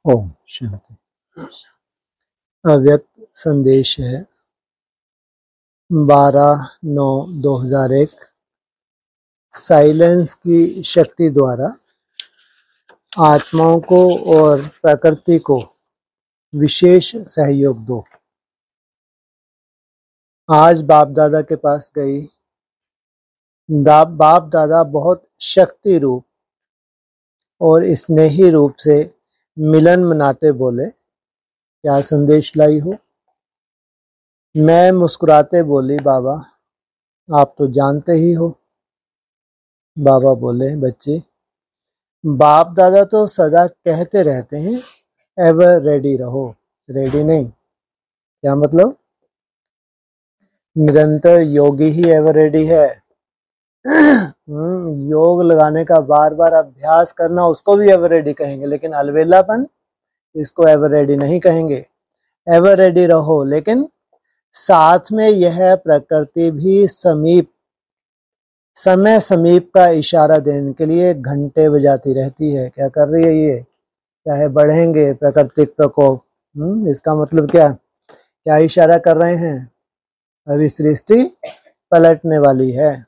ओम शांति। अव्यक्त संदेश है 12/9/2001। साइलेंस की शक्ति द्वारा आत्माओं को और प्रकृति को विशेष सहयोग दो। आज बाप दादा के पास गई। बाप दादा बहुत शक्ति रूप और स्नेही रूप से मिलन मनाते बोले, क्या संदेश लाई हो? मैं मुस्कुराते बोली, बाबा आप तो जानते ही हो। बाबा बोले, बच्चे बाप दादा तो सदा कहते रहते हैं एवर रेडी रहो। रेडी नहीं, क्या मतलब? निरंतर योगी ही एवर रेडी है। योग लगाने का बार बार अभ्यास करना, उसको भी एवर रेडी कहेंगे, लेकिन अलवेलापन इसको एवर रेडी नहीं कहेंगे। एवर रेडी रहो, लेकिन साथ में यह प्रकृति भी समय समीप का इशारा देने के लिए घंटे बजाती रहती है। क्या कर रही है ये? चाहे बढ़ेंगे प्राकृतिक प्रकोप। इसका मतलब क्या इशारा कर रहे हैं? अभी सृष्टि पलटने वाली है।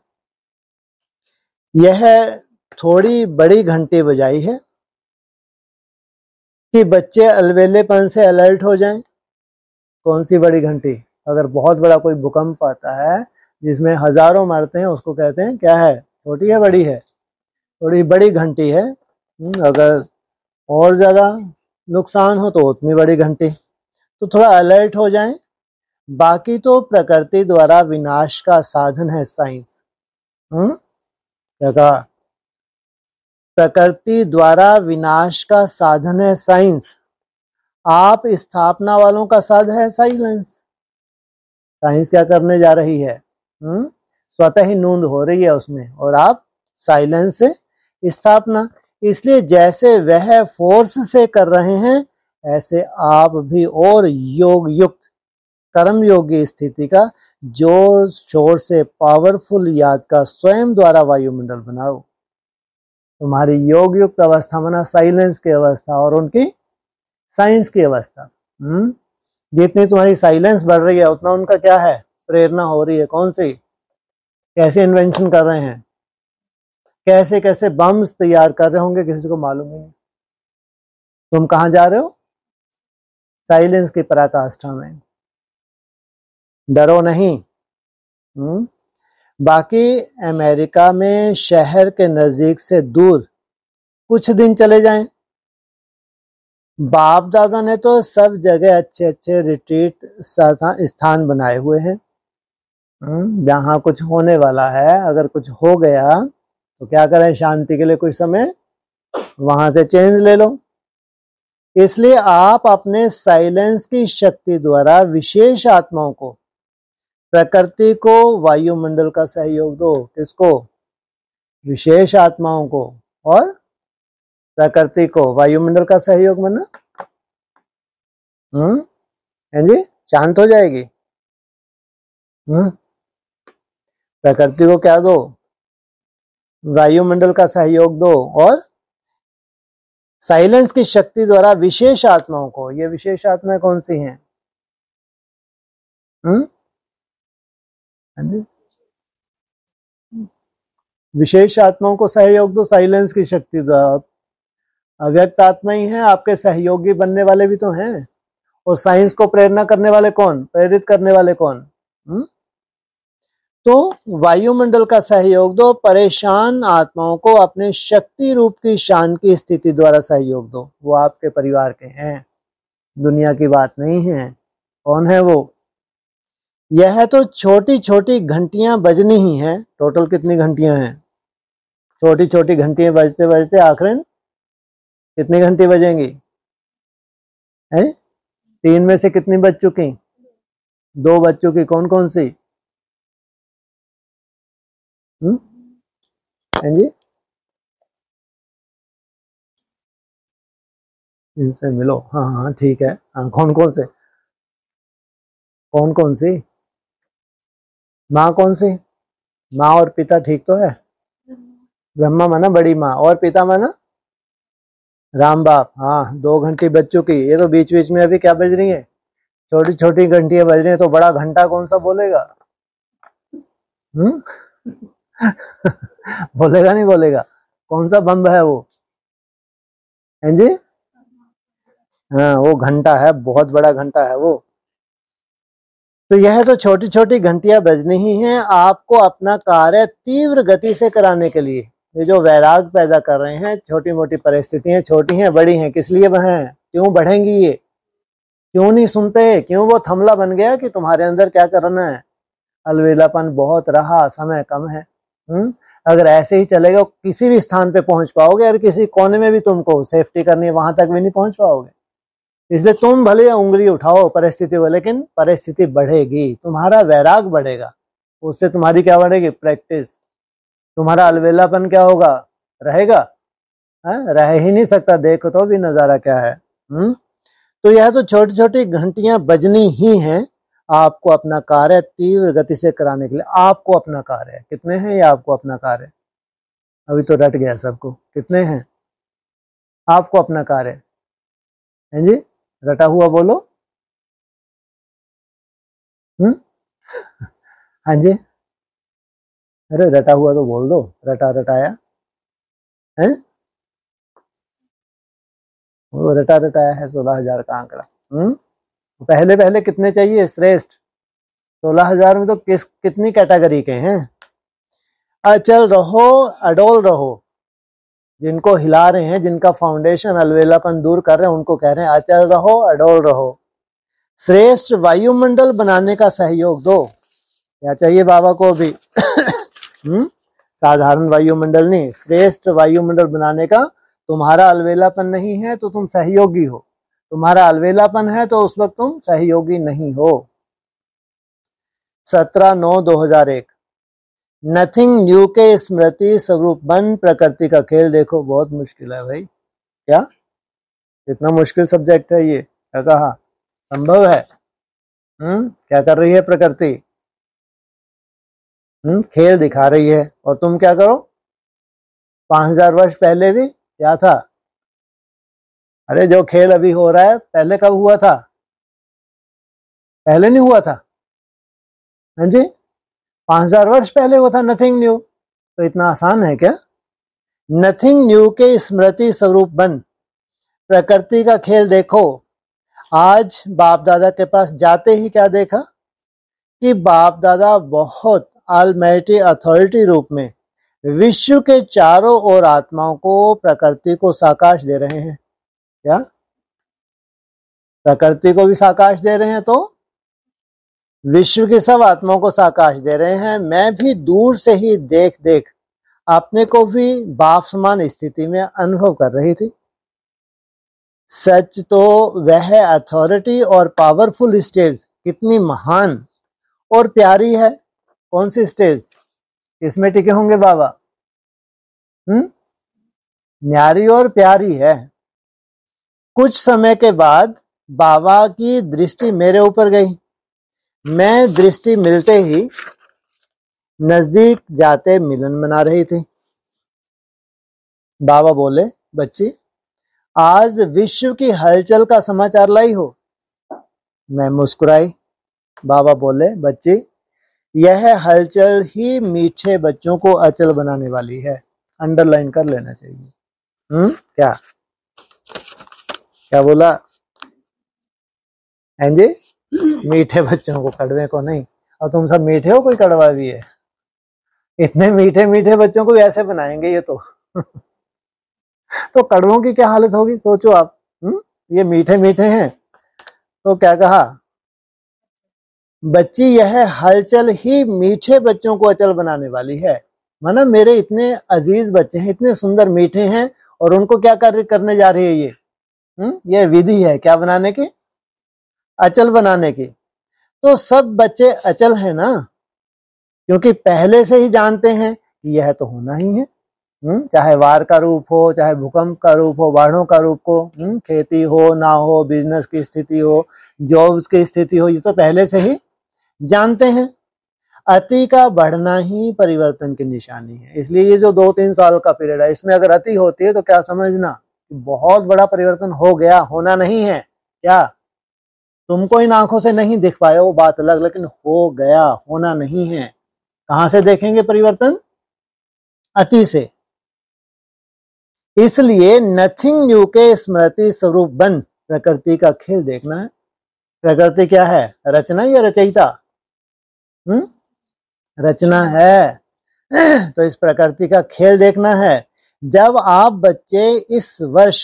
यह थोड़ी बड़ी घंटी बजाई है कि बच्चे अलवेलेपन से अलर्ट हो जाएं। कौन सी बड़ी घंटी? अगर बहुत बड़ा कोई भूकंप आता है जिसमें हजारों मरते हैं, उसको कहते हैं क्या है? छोटी है बड़ी है? थोड़ी बड़ी घंटी है। अगर और ज्यादा नुकसान हो तो उतनी बड़ी घंटी। तो थोड़ा अलर्ट हो जाएं। बाकी तो प्रकृति द्वारा विनाश का साधन है साइंस। क्या कहा? प्रकृति द्वारा विनाश का साधन है साइंस। आप स्थापना वालों का साधन है साइलेंस। साइंस क्या करने जा रही है? स्वतः ही नूंद हो रही है उसमें, और आप साइलेंस से स्थापना। इसलिए जैसे वह फोर्स से कर रहे हैं, ऐसे आप भी और योग युक्त कर्म योगी स्थिति का जोर शोर से पावरफुल याद का स्वयं द्वारा वायुमंडल बनाओ। तुम्हारी योग युक्त अवस्था माना साइलेंस की अवस्था, और उनकी साइंस की अवस्था। जितनी तुम्हारी साइलेंस बढ़ रही है, उतना उनका क्या है? प्रेरणा हो रही है। कौन सी? कैसे इन्वेंशन कर रहे हैं, कैसे कैसे बम्स तैयार कर रहे होंगे, किसी को मालूम ही नहीं। तुम कहां जा रहे हो? साइलेंस की पराकाष्ठा में। डरो नहीं। बाकी अमेरिका में शहर के नजदीक से दूर कुछ दिन चले जाएं। बाप दादा ने तो सब जगह अच्छे अच्छे रिट्रीट स्थान बनाए हुए हैं। जहां कुछ होने वाला है, अगर कुछ हो गया तो क्या करें? शांति के लिए कुछ समय वहां से चेंज ले लो। इसलिए आप अपने साइलेंस की शक्ति द्वारा विशेष आत्माओं को, प्रकृति को, वायुमंडल का सहयोग दो। किसको? विशेष आत्माओं को और प्रकृति को। वायुमंडल का सहयोग माना है जी, शांत हो जाएगी। प्रकृति को क्या दो? वायुमंडल का सहयोग दो, और साइलेंस की शक्ति द्वारा विशेष आत्माओं को। ये विशेष आत्माएं कौन सी हैं? विशेष आत्माओं को सहयोग दो साइलेंस की शक्ति द्वारा। अव्यक्त आत्मा ही है, आपके सहयोगी बनने वाले भी तो हैं। और साइंस को प्रेरणा करने वाले कौन? प्रेरित करने वाले कौन? तो वायुमंडल का सहयोग दो। परेशान आत्माओं को अपने शक्ति रूप की शान की स्थिति द्वारा सहयोग दो। वो आपके परिवार के हैं, दुनिया की बात नहीं है। कौन है वो? यह तो छोटी छोटी घंटियां बजनी ही हैं। टोटल कितनी घंटियां हैं? छोटी छोटी घंटियां बजते बजते आखिर कितनी घंटी बजेंगी? है 3 में से कितनी बज चुकी? 2 बज चुकी। कौन कौन सी? हैं जी, इनसे मिलो। हाँ हाँ ठीक है। हाँ, कौन कौन से? कौन कौन सी? माँ कौन सी? माँ और पिता ठीक तो है। ब्रह्मा माना बड़ी माँ, और पिता माना राम बाप, हाँ 2 घंटी बज चुकी। ये तो बीच बीच में अभी क्या बज रही है, छोटी छोटी घंटियां बज रही हैं, तो बड़ा घंटा कौन सा बोलेगा? हम्म बोलेगा नहीं बोलेगा? कौन सा बम्ब है वो? हैं जी? हाँ वो घंटा है, बहुत बड़ा घंटा है वो। तो यह तो छोटी छोटी घंटियां बजनी ही हैं आपको अपना कार्य तीव्र गति से कराने के लिए। ये जो वैराग पैदा कर रहे हैं, छोटी मोटी परिस्थितियां छोटी हैं बड़ी हैं, किस लिए वह हैं, क्यों बढ़ेंगी ये? क्यों नहीं सुनते? क्यों वो थमला बन गया कि तुम्हारे अंदर क्या करना है? अलवेलापन बहुत रहा, समय कम है। अगर ऐसे ही चलेगा किसी भी स्थान पे पहुंच पाओगे, और किसी कोने में भी तुमको सेफ्टी करनी है वहां तक भी नहीं पहुंच पाओगे। इसलिए तुम भले उंगली उठाओ परिस्थिति को, लेकिन परिस्थिति बढ़ेगी, तुम्हारा वैराग बढ़ेगा, उससे तुम्हारी क्या बढ़ेगी? प्रैक्टिस। तुम्हारा अलवेलापन क्या होगा? रहेगा? रह ही नहीं सकता, देखो तो भी नजारा क्या है। तो यह तो छोटी छोटी घंटियां बजनी ही हैं आपको अपना कार्य तीव्र गति से कराने के लिए। आपको अपना कार्य कितने हैं? ये आपको अपना कार्य, अभी तो रट गया सबको, कितने हैं आपको अपना कार्य? हैं जी? रटा हुआ बोलो। हाँ जी, अरे रटा हुआ तो बोल दो, रटा रटाया है, वो रटा रटाया है 16,000 का आंकड़ा। पहले पहले कितने चाहिए श्रेष्ठ? 16,000 में तो कितनी कैटेगरी के हैं? अचल रहो, अडोल रहो। जिनको हिला रहे हैं, जिनका फाउंडेशन अलवेलापन दूर कर रहे हैं, उनको कह रहे हैं अचल रहो, अडोल रहो। श्रेष्ठ वायुमंडल बनाने का सहयोग दो। क्या चाहिए बाबा को अभी? साधारण वायुमंडल नहीं, श्रेष्ठ वायुमंडल बनाने का। तुम्हारा अलवेलापन नहीं है तो तुम सहयोगी हो, तुम्हारा अलवेलापन है तो उस वक्त तुम सहयोगी नहीं हो। 17/9/2001 नथिंग न्यू के स्मृति स्वरूप बन प्रकृति का खेल देखो। बहुत मुश्किल है भाई, क्या इतना मुश्किल सब्जेक्ट है ये? क्या कहा? संभव है? क्या कर रही है प्रकृति? खेल दिखा रही है, और तुम क्या करो? 5,000 वर्ष पहले भी क्या था? अरे जो खेल अभी हो रहा है पहले कब हुआ था? पहले नहीं हुआ था? हाँ जी, 5,000 वर्ष पहले हुआ था। नथिंग न्यू, तो इतना आसान है क्या? नथिंग न्यू के स्मृति स्वरूप बन प्रकृति का खेल देखो। आज बाप दादा के पास जाते ही क्या देखा कि बाप दादा बहुत ऑलमाइटी अथॉरिटी रूप में विश्व के चारों ओर आत्माओं को, प्रकृति को साकाश दे रहे हैं। क्या प्रकृति को भी साकाश दे रहे हैं? तो विश्व की सब आत्माओं को साकाश दे रहे हैं। मैं भी दूर से ही देख देख अपने को भी बाप समान स्थिति में अनुभव कर रही थी। सच तो वह अथॉरिटी और पावरफुल स्टेज कितनी महान और प्यारी है। कौन सी स्टेज? इसमें टिके होंगे बाबा? न्यारी और प्यारी है। कुछ समय के बाद बाबा की दृष्टि मेरे ऊपर गई। मैं दृष्टि मिलते ही नजदीक जाते मिलन मना रही थी। बाबा बोले, बच्ची आज विश्व की हलचल का समाचार लाई हो? मैं मुस्कुराई। बाबा बोले, बच्ची यह हलचल ही मीठे बच्चों को अचल बनाने वाली है। अंडरलाइन कर लेना चाहिए। क्या क्या बोला? हैं जी? मीठे बच्चों को, कड़वे को नहीं। और तुम सब मीठे हो, कोई कड़वा भी है? इतने मीठे मीठे बच्चों को ऐसे बनाएंगे ये तो तो कड़वों की क्या हालत होगी सोचो आप। ये मीठे मीठे हैं। तो क्या कहा? बच्ची यह हलचल ही मीठे बच्चों को अचल बनाने वाली है। माना मेरे इतने अजीज बच्चे हैं, इतने सुंदर मीठे हैं, और उनको क्या करने जा रही है ये विधि है क्या बनाने की? अचल बनाने की। तो सब बच्चे अचल है ना, क्योंकि पहले से ही जानते हैं कि यह तो होना ही है। चाहे वार का रूप हो, चाहे भूकंप का रूप हो, बाढ़ों का रूप हो, खेती हो ना हो, बिजनेस की स्थिति हो, जॉब्स की स्थिति हो, ये तो पहले से ही जानते हैं। अति का बढ़ना ही परिवर्तन की निशानी है। इसलिए ये जो 2-3 साल का पीरियड है, इसमें अगर अति होती है तो क्या समझना बहुत बड़ा परिवर्तन हो गया, होना नहीं है क्या? तुमको इन आंखों से नहीं दिख पाया वो बात अलग, लेकिन हो गया, होना नहीं है। कहां से देखेंगे परिवर्तन? अति से। इसलिए नथिंग न्यू के स्मृति स्वरूप बन प्रकृति का खेल देखना है। प्रकृति क्या है? रचना या रचयिता? रचना है। तो इस प्रकृति का खेल देखना है। जब आप बच्चे इस वर्ष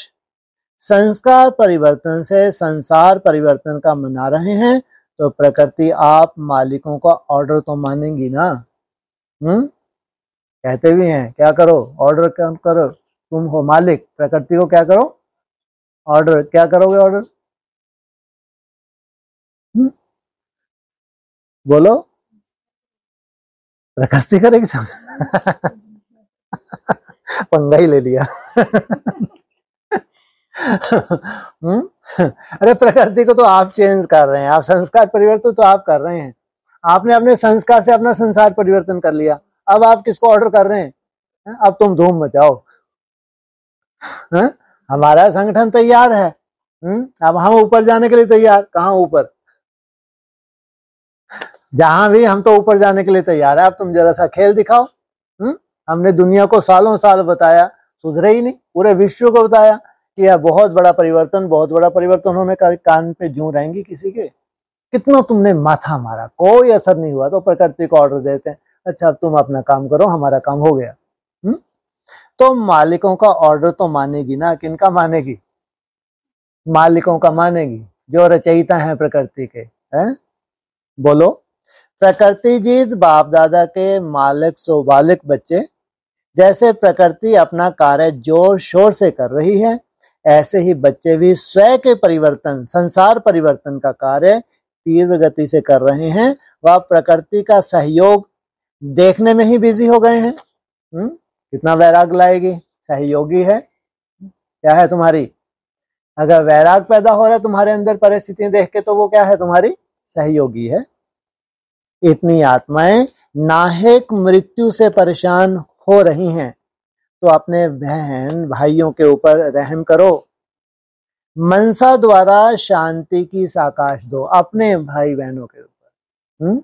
संस्कार परिवर्तन से संसार परिवर्तन का मना रहे हैं, तो प्रकृति आप मालिकों का ऑर्डर तो मानेंगी ना। कहते भी हैं क्या करो? ऑर्डर क्या करो? तुम हो मालिक, प्रकृति को क्या करो? ऑर्डर। क्या करोगे ऑर्डर? बोलो। प्रकृति करेगी सब। पंगा ही ले लिया। अरे प्रकृति को तो आप चेंज कर रहे हैं, आप संस्कार परिवर्तन तो आप कर रहे हैं। आपने अपने संस्कार से अपना संसार परिवर्तन कर लिया, अब आप किसको ऑर्डर कर रहे हैं? अब तुम धूम मचाओ। हमारा संगठन तैयार है, अब हम ऊपर जाने के लिए तैयार। कहाँ ऊपर? जहां भी हम तो ऊपर जाने के लिए तैयार है। अब तुम जरा सा खेल दिखाओ। हमने दुनिया को सालों साल बताया, सुधरे ही नहीं। पूरे विश्व को बताया कि यह बहुत बड़ा परिवर्तन, बहुत बड़ा परिवर्तन होने का। कान पे जूं रहेंगी किसी के? कितना तुमने माथा मारा, कोई असर नहीं हुआ। तो प्रकृति को ऑर्डर देते हैं, अच्छा अब तुम अपना काम करो, हमारा काम हो गया। तो मालिकों का ऑर्डर तो मानेगी ना। किनका मानेगी? मालिकों का मानेगी, जो रचयिता है प्रकृति के। बोलो। प्रकृति जीत बाप दादा के मालिक स्वाभाविक बच्चे। जैसे प्रकृति अपना कार्य जोर शोर से कर रही है, ऐसे ही बच्चे भी स्वयं के परिवर्तन, संसार परिवर्तन का कार्य तीव्र गति से कर रहे हैं। वह प्रकृति का सहयोग देखने में ही बिजी हो गए हैं। कितना वैराग लाएगी? सहयोगी है। क्या है तुम्हारी? अगर वैराग पैदा हो रहा है तुम्हारे अंदर परिस्थितियां देख के, तो वो क्या है? तुम्हारी सहयोगी है। इतनी आत्माएं नाहक मृत्यु से परेशान हो रही हैं, तो अपने बहन भाइयों के ऊपर रहम करो। मनसा द्वारा शांति की साकाश दो अपने भाई बहनों के ऊपर।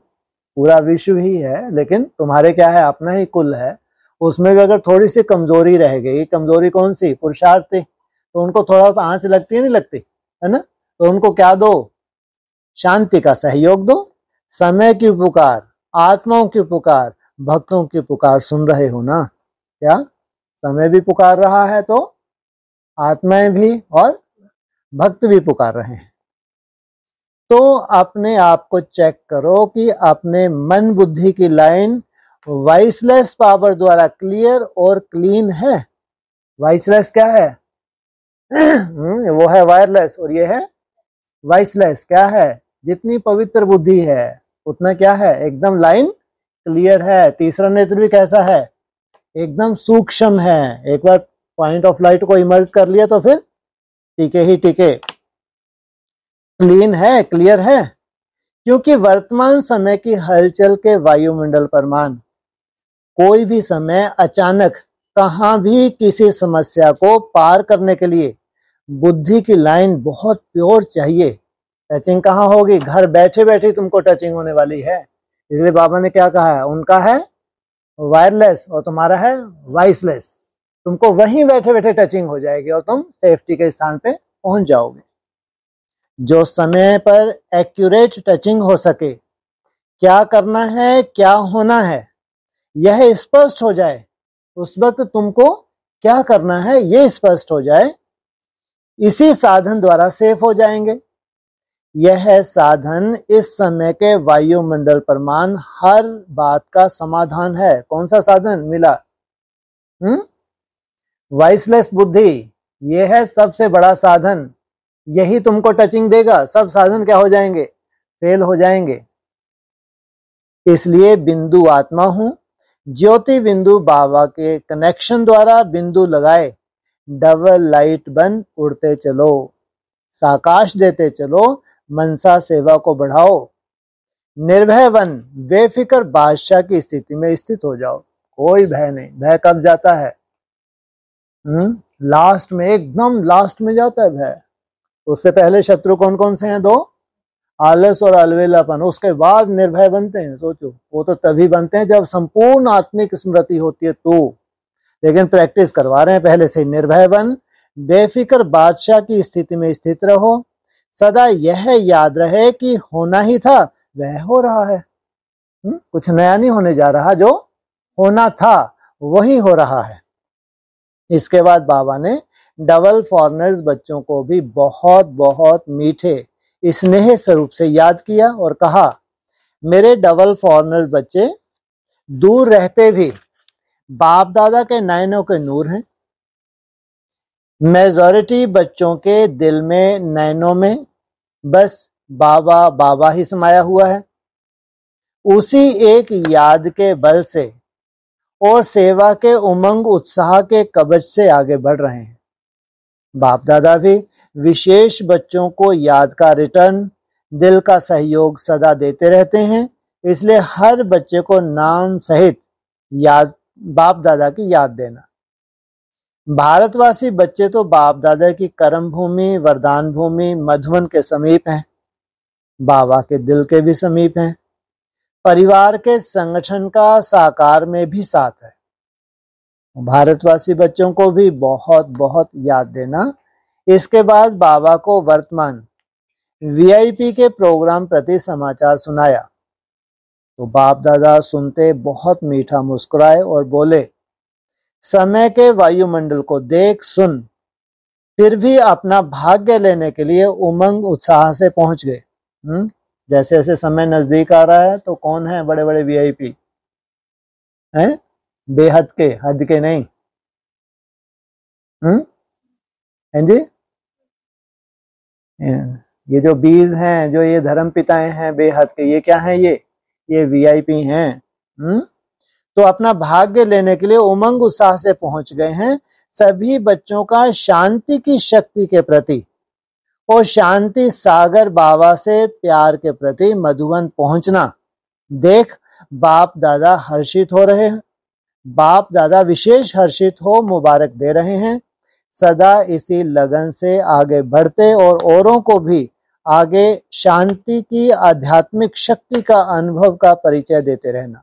पूरा विश्व ही है, लेकिन तुम्हारे क्या है? अपना ही कुल है। उसमें भी अगर थोड़ी सी कमजोरी रह गई, कमजोरी कौन सी? पुरुषार्थी। तो उनको थोड़ा सा आंच लगती है, नहीं लगती है ना? तो उनको क्या दो? शांति का सहयोग दो। समय की पुकार, आत्माओं की पुकार, भक्तों की पुकार सुन रहे हो ना? क्या समय भी पुकार रहा है, तो आत्माएं भी और भक्त भी पुकार रहे हैं। तो अपने आप को चेक करो कि अपने मन बुद्धि की लाइन वाइसलेस पावर द्वारा क्लियर और क्लीन है। वाइसलेस क्या है? वो है वायरलेस, और ये है वाइसलेस। क्या है? जितनी पवित्र बुद्धि है उतना क्या है? एकदम लाइन क्लियर है। तीसरा नेत्र भी कैसा है? एकदम सूक्ष्म है। एक बार पॉइंट ऑफ लाइट को इमर्ज कर लिया तो फिर टिके ही टिके। क्लीन है, क्लियर है। क्योंकि वर्तमान समय की हलचल के वायुमंडल पर मान कोई भी समय अचानक कहां भी किसी समस्या को पार करने के लिए बुद्धि की लाइन बहुत प्योर चाहिए। टचिंग कहाँ होगी? घर बैठे बैठे तुमको टचिंग होने वाली है। इसलिए बाबा ने क्या कहा है? उनका है वायरलेस और तुम्हारा है वाइसलेस। तुमको वहीं बैठे बैठे टचिंग हो जाएगी और तुम सेफ्टी के स्थान पे पहुंच जाओगे। जो समय पर एक्यूरेट टचिंग हो सके, क्या करना है, क्या होना है, यह स्पष्ट हो जाए, उस वक्त तुमको क्या करना है यह स्पष्ट हो जाए, इसी साधन द्वारा सेफ हो जाएंगे। यह साधन इस समय के वायुमंडल पर मान हर बात का समाधान है। कौन सा साधन मिला? वाइसलेस बुद्धि। यह है सबसे बड़ा साधन। यही तुमको टचिंग देगा। सब साधन क्या हो जाएंगे? फेल हो जाएंगे। इसलिए बिंदु आत्मा हूं। ज्योति बिंदु बाबा के कनेक्शन द्वारा बिंदु लगाए डबल लाइट बन उड़ते चलो, साकाश देते चलो, मनसा सेवा को बढ़ाओ। निर्भय बन बेफिक्र बादशाह की स्थिति में स्थित हो जाओ। कोई भय नहीं। भय कब जाता है? लास्ट में, एकदम लास्ट में जाता है भय। उससे पहले शत्रु कौन कौन से हैं? दो, आलस और अलवेलापन। उसके बाद निर्भय बनते हैं। सोचो, वो तो तभी बनते हैं जब संपूर्ण आत्मिक स्मृति होती है तो। लेकिन प्रैक्टिस करवा रहे हैं पहले से। निर्भय बन, बेफिक्र बादशाह की स्थिति में स्थित रहो, सदा यह याद रहे कि होना ही था वह हो रहा है। कुछ नया नहीं होने जा रहा, जो होना था वही हो रहा है। इसके बाद बाबा ने डबल फॉरेनर्स बच्चों को भी बहुत बहुत मीठे स्नेह स्वरूप से याद किया और कहा, मेरे डबल फॉरेनर्स बच्चे दूर रहते भी बाप दादा के नयनों के नूर हैं। मेजॉरिटी बच्चों के दिल में, नयनों में बस बाबा बाबा ही समाया हुआ है। उसी एक याद के बल से और सेवा के उमंग उत्साह के कवच से आगे बढ़ रहे हैं। बाप दादा भी विशेष बच्चों को याद का रिटर्न, दिल का सहयोग सदा देते रहते हैं। इसलिए हर बच्चे को नाम सहित याद, बाप दादा की याद देना। भारतवासी बच्चे तो बाप दादा की कर्म भूमि, वरदान भूमि मधुबन के समीप हैं, बाबा के दिल के भी समीप हैं। परिवार के संगठन का साकार में भी साथ है। भारतवासी बच्चों को भी बहुत बहुत याद देना। इसके बाद बाबा को वर्तमान वीआईपी के प्रोग्राम प्रति समाचार सुनाया तो बाप दादा सुनते बहुत मीठा मुस्कुराए और बोले, समय के वायुमंडल को देख सुन फिर भी अपना भाग्य लेने के लिए उमंग उत्साह से पहुंच गए। जैसे जैसे समय नजदीक आ रहा है तो कौन है बड़े बड़े वीआईपी हैं? बेहद के, हद के नहीं। हैं जी? ये जो बीज हैं, जो ये धर्म पिताएं हैं बेहद के, ये क्या हैं? ये वीआईपी हैं। तो अपना भाग्य लेने के लिए उमंग उत्साह से पहुंच गए हैं। सभी बच्चों का शांति की शक्ति के प्रति और शांति सागर बाबा से प्यार के प्रति मधुबन पहुंचना देख बाप दादा हर्षित हो रहे हैं। बाप दादा विशेष हर्षित हो मुबारक दे रहे हैं। सदा इसी लगन से आगे बढ़ते और औरों को भी आगे शांति की आध्यात्मिक शक्ति का अनुभव का परिचय देते रहना।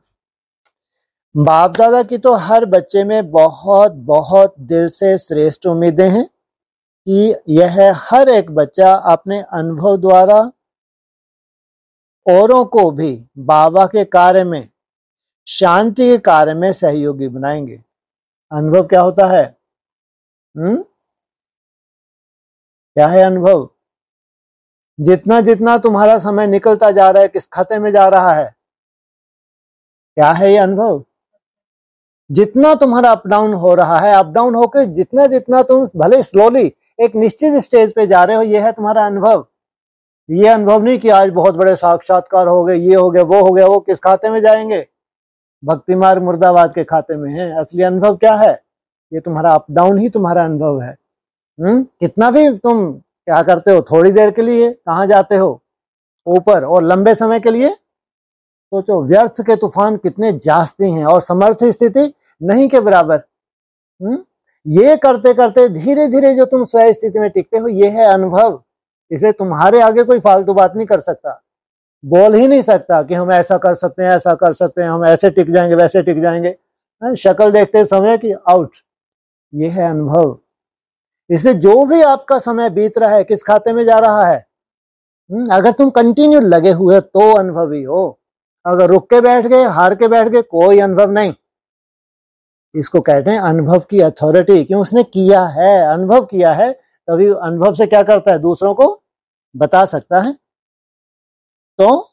बाप दादा की तो हर बच्चे में बहुत बहुत दिल से श्रेष्ठ उम्मीदें हैं कि यह हर एक बच्चा अपने अनुभव द्वारा औरों को भी बाबा के कार्य में, शांति के कार्य में सहयोगी बनाएंगे। अनुभव क्या होता है? क्या है अनुभव? जितना जितना तुम्हारा समय निकलता जा रहा है किस खाते में जा रहा है? क्या है ये अनुभव? जितना तुम्हारा अप डाउन हो रहा है, अप डाउन होकर जितना जितना तुम भले स्लोली एक निश्चित स्टेज पे जा रहे हो, ये है तुम्हारा अनुभव। ये अनुभव नहीं कि आज बहुत बड़े साक्षात्कार हो गए, ये हो गया, वो हो गया। वो किस खाते में जाएंगे? भक्ति मार्ग मुर्दाबाद के खाते में है। असली अनुभव क्या है? ये तुम्हारा अप डाउन ही तुम्हारा अनुभव है। कितना भी तुम क्या करते हो, थोड़ी देर के लिए कहाँ जाते हो? ऊपर। और लंबे समय के लिए सोचो, व्यर्थ के तूफान कितने जास्ती हैं और समर्थ स्थिति नहीं के बराबर। ये करते करते धीरे धीरे जो तुम स्व स्थिति में टिकते हो, ये है अनुभव। इसलिए तुम्हारे आगे कोई फालतू बात नहीं कर सकता, बोल ही नहीं सकता कि हम ऐसा कर सकते हैं, ऐसा कर सकते हैं, हम ऐसे टिक जाएंगे, वैसे टिक जाएंगे। शक्ल देखते समय कि आउट। ये है अनुभव। इसलिए जो भी आपका समय बीत रहा है किस खाते में जा रहा है? अगर तुम कंटिन्यू लगे हुए तो अनुभवी हो। अगर रुक के बैठ गए, हार के बैठ गए, कोई अनुभव नहीं। इसको कहते हैं अनुभव की अथॉरिटी। क्यों? उसने किया है, अनुभव किया है, तभी अनुभव से क्या करता है? दूसरों को बता सकता है। तो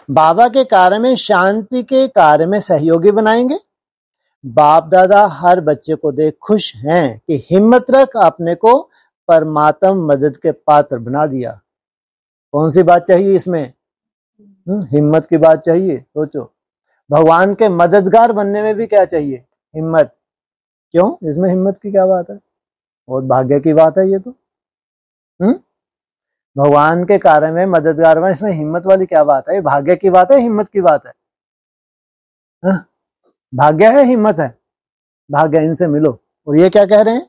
बाबा के कार्य में, शांति के कार्य में सहयोगी बनाएंगे। बाप दादा हर बच्चे को देख खुश हैं कि हिम्मत रख, अपने को परमात्मा मदद के पात्र बना दिया। कौन सी बात चाहिए इसमें? हिम्मत की बात चाहिए। सोचो, भगवान के मददगार बनने में भी क्या चाहिए? हिम्मत। क्यों? इसमें हिम्मत की क्या बात है? बहुत भाग्य की बात है ये तो। भगवान के कार्य में मददगार बन, इसमें हिम्मत वाली क्या बात है? भाग्य की बात है, हिम्मत की बात है? भाग्य है, हिम्मत है? भाग्य इनसे मिलो। और ये क्या कह रहे हैं?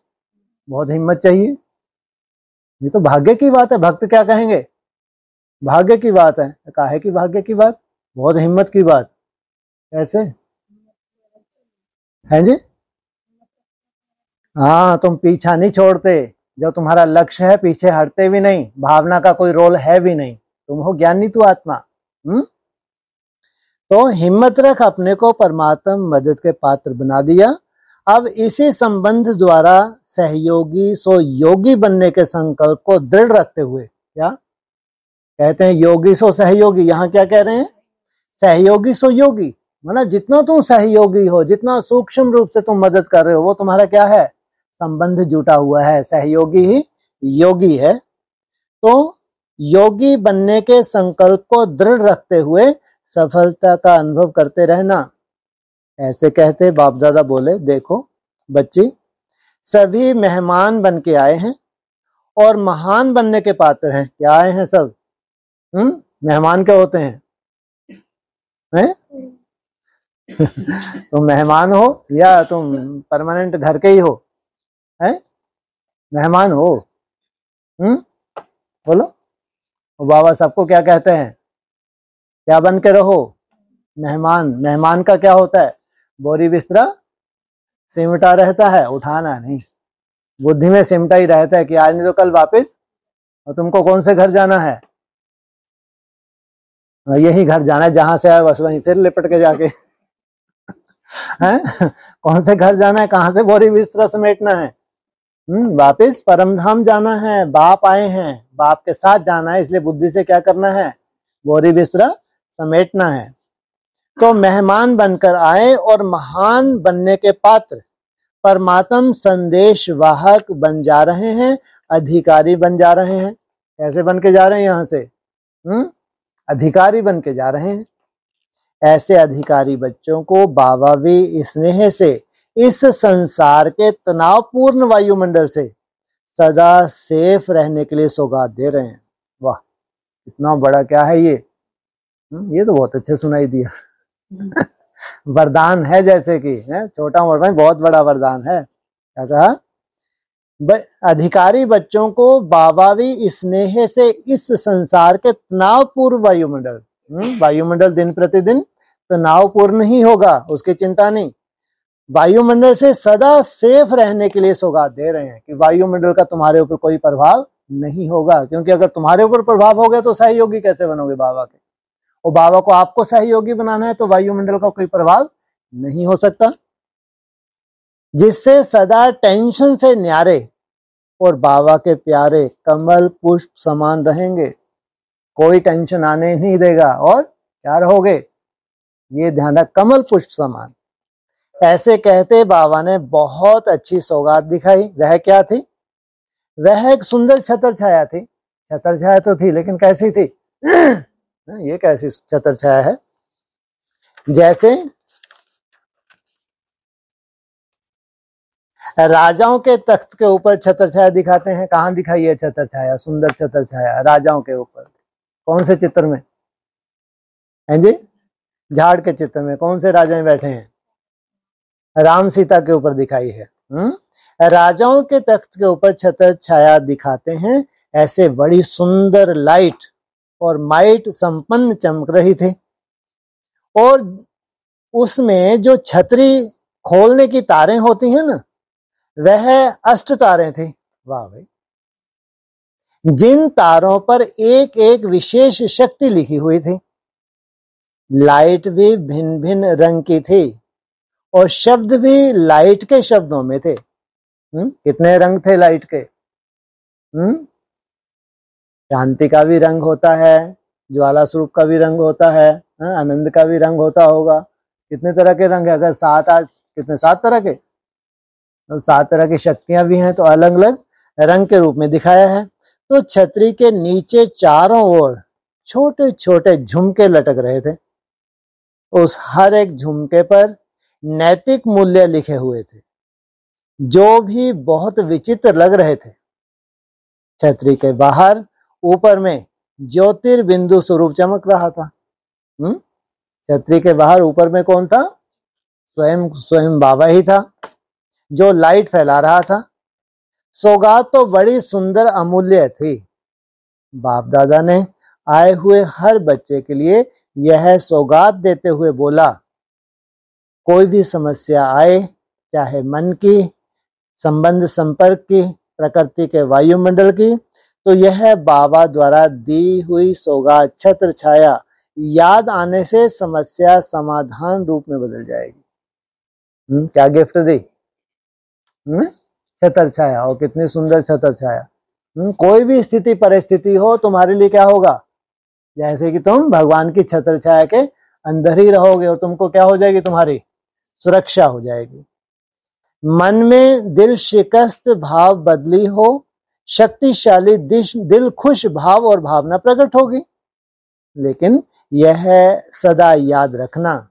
बहुत हिम्मत चाहिए। ये तो भाग्य की बात है। भक्त क्या कहेंगे? भाग्य की बात है। काहे की भाग्य की बात? बहुत हिम्मत की बात। कैसे हैं जी? हाँ, तुम पीछा नहीं छोड़ते। जो तुम्हारा लक्ष्य है पीछे हटते भी नहीं। भावना का कोई रोल है भी नहीं। तुम हो ज्ञानी तू आत्मा। तो हिम्मत रख, अपने को परमात्मा मदद के पात्र बना दिया। अब इसी संबंध द्वारा सहयोगी सो योगी बनने के संकल्प को दृढ़ रखते हुए, क्या कहते हैं? योगी सो सहयोगी। यहाँ क्या कह रहे हैं? सहयोगी सो योगी। मतलब जितना तुम सहयोगी हो, जितना सूक्ष्म रूप से तुम मदद कर रहे हो, वो तुम्हारा क्या है? संबंध जुटा हुआ है। सहयोगी ही योगी है। तो योगी बनने के संकल्प को दृढ़ रखते हुए सफलता का अनुभव करते रहना। ऐसे कहते बाप दादा बोले, देखो बच्ची, सभी मेहमान बन के आए हैं और महान बनने के पात्र हैं। क्या आए हैं सब? मेहमान क्या होते हैं? तुम मेहमान हो या तुम परमानेंट घर के ही हो? हैं? मेहमान हो। बोलो। बाबा सबको क्या कहते हैं? क्या बन के रहो? मेहमान। मेहमान का क्या होता है? बोरी बिस्तरा सिमटा रहता है, उठाना नहीं। बुद्धि में सिमटा ही रहता है कि आज नहीं तो कल वापस। और तुमको कौन से घर जाना है? यही घर जाना है जहां से आए, बस वहीं फिर लिपट के जाके हैं? कौन से घर जाना है? कहां से बोरी बिस्तरा समेटना है? वापिस परमधाम जाना है। बाप आए हैं, बाप के साथ जाना है। इसलिए बुद्धि से क्या करना है? बोरी बिस्तरा समेटना है। तो मेहमान बनकर आए और महान बनने के पात्र परमात्म संदेश वाहक बन जा रहे हैं, अधिकारी बन जा रहे हैं। कैसे बन के जा रहे हैं? यहां से अधिकारी बन के जा रहे हैं। ऐसे अधिकारी बच्चों को बाबा भी स्नेह से इस संसार के तनावपूर्ण वायुमंडल से सदा सेफ रहने के लिए सौगात दे रहे हैं। वाह, इतना बड़ा क्या है ये? ये तो बहुत अच्छे सुनाई दिया। वरदान है, जैसे कि छोटा मोटा, बहुत बड़ा वरदान है। क्या कहा? अधिकारी बच्चों को बाबा भी स्नेह से इस संसार के तनावपूर्ण वायुमंडल, वायुमंडल दिन प्रतिदिन तनावपूर्ण ही होगा, उसकी चिंता नहीं। वायुमंडल से सदा सेफ रहने के लिए सौगात दे रहे हैं कि वायुमंडल का तुम्हारे ऊपर कोई प्रभाव नहीं होगा। क्योंकि अगर तुम्हारे ऊपर प्रभाव हो गया तो सहयोगी कैसे बनोगे बाबा के? और बाबा को आपको सहयोगी बनाना है तो वायुमंडल का कोई प्रभाव नहीं हो सकता। जिससे सदा टेंशन से न्यारे और बाबा के प्यारे कमल पुष्प समान रहेंगे। कोई टेंशन आने नहीं देगा और क्या रहोगे? ये ध्यान रख, कमल पुष्प समान। ऐसे कहते बाबा ने बहुत अच्छी सौगात दिखाई। वह क्या थी? वह एक सुंदर छतर छाया थी। छतर छाया तो थी, लेकिन कैसी थी? ये कैसी छतर छाया है? जैसे राजाओं के तख्त के ऊपर छतर छाया दिखाते हैं। कहाँ दिखाई है छतर छाया? सुंदर छतर छाया राजाओं के ऊपर। कौन से चित्र में? हैं जी? झाड़ के चित्र में। कौन से राजा बैठे हैं? राम सीता के ऊपर दिखाई है। राजाओं के तख्त के ऊपर छतर छाया दिखाते हैं। ऐसे बड़ी सुंदर लाइट और माइट संपन्न चमक रही थी। और उसमें जो छतरी खोलने की तारें होती हैं ना, वह अष्ट तारें थी। वाह भाई! जिन तारों पर एक एक विशेष शक्ति लिखी हुई थी। लाइट भी भिन्न भिन्न रंग की थी और शब्द भी लाइट के शब्दों में थे। कितने रंग थे लाइट के? शांति का भी रंग होता है, ज्वाला स्वरूप का भी रंग होता है, आनंद का भी रंग होता होगा। कितने तरह के रंग है? अगर 7-8, कितने? 7 तरह के। तो 7 तरह की शक्तियां भी हैं, तो अलग अलग रंग के रूप में दिखाया है। तो छतरी के नीचे चारों ओर छोटे छोटे झुमके लटक रहे थे। उस हर एक झुमके पर नैतिक मूल्य लिखे हुए थे, जो भी बहुत विचित्र लग रहे थे। छतरी के बाहर ऊपर में ज्योतिर्बिंदु स्वरूप चमक रहा था। छतरी के बाहर ऊपर में कौन था? स्वयं बाबा ही था, जो लाइट फैला रहा था। सौगात तो बड़ी सुंदर अमूल्य थी। बाप दादा ने आए हुए हर बच्चे के लिए यह सौगात देते हुए बोला, कोई भी समस्या आए, चाहे मन की, संबंध संपर्क की, प्रकृति के वायुमंडल की, तो यह बाबा द्वारा दी हुई सौगात छत्र छाया याद आने से समस्या समाधान रूप में बदल जाएगी। क्या गिफ्ट दी? छत्र छाया। और कितनी सुंदर छत्र छाया। कोई भी स्थिति परिस्थिति हो, तुम्हारे लिए क्या होगा? जैसे कि तुम भगवान की छत्र छाया के अंदर ही रहोगे और तुमको क्या हो जाएगी? तुम्हारी सुरक्षा हो जाएगी। मन में दिल शिकस्त भाव बदली हो, शक्तिशाली दिल खुश भाव और भावना प्रकट होगी। लेकिन यह सदा याद रखना,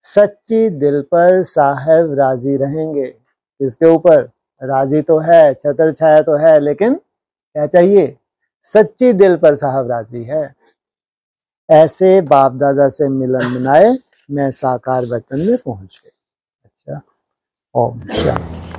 सच्ची दिल पर साहब राजी रहेंगे। इसके ऊपर राजी तो है, छत्र छाया तो है, लेकिन क्या चाहिए? सच्ची दिल पर साहब राजी है। ऐसे बाप दादा से मिलन मनाए मैं साकार वतन में पहुंच गई। अच्छा, ओम शांति।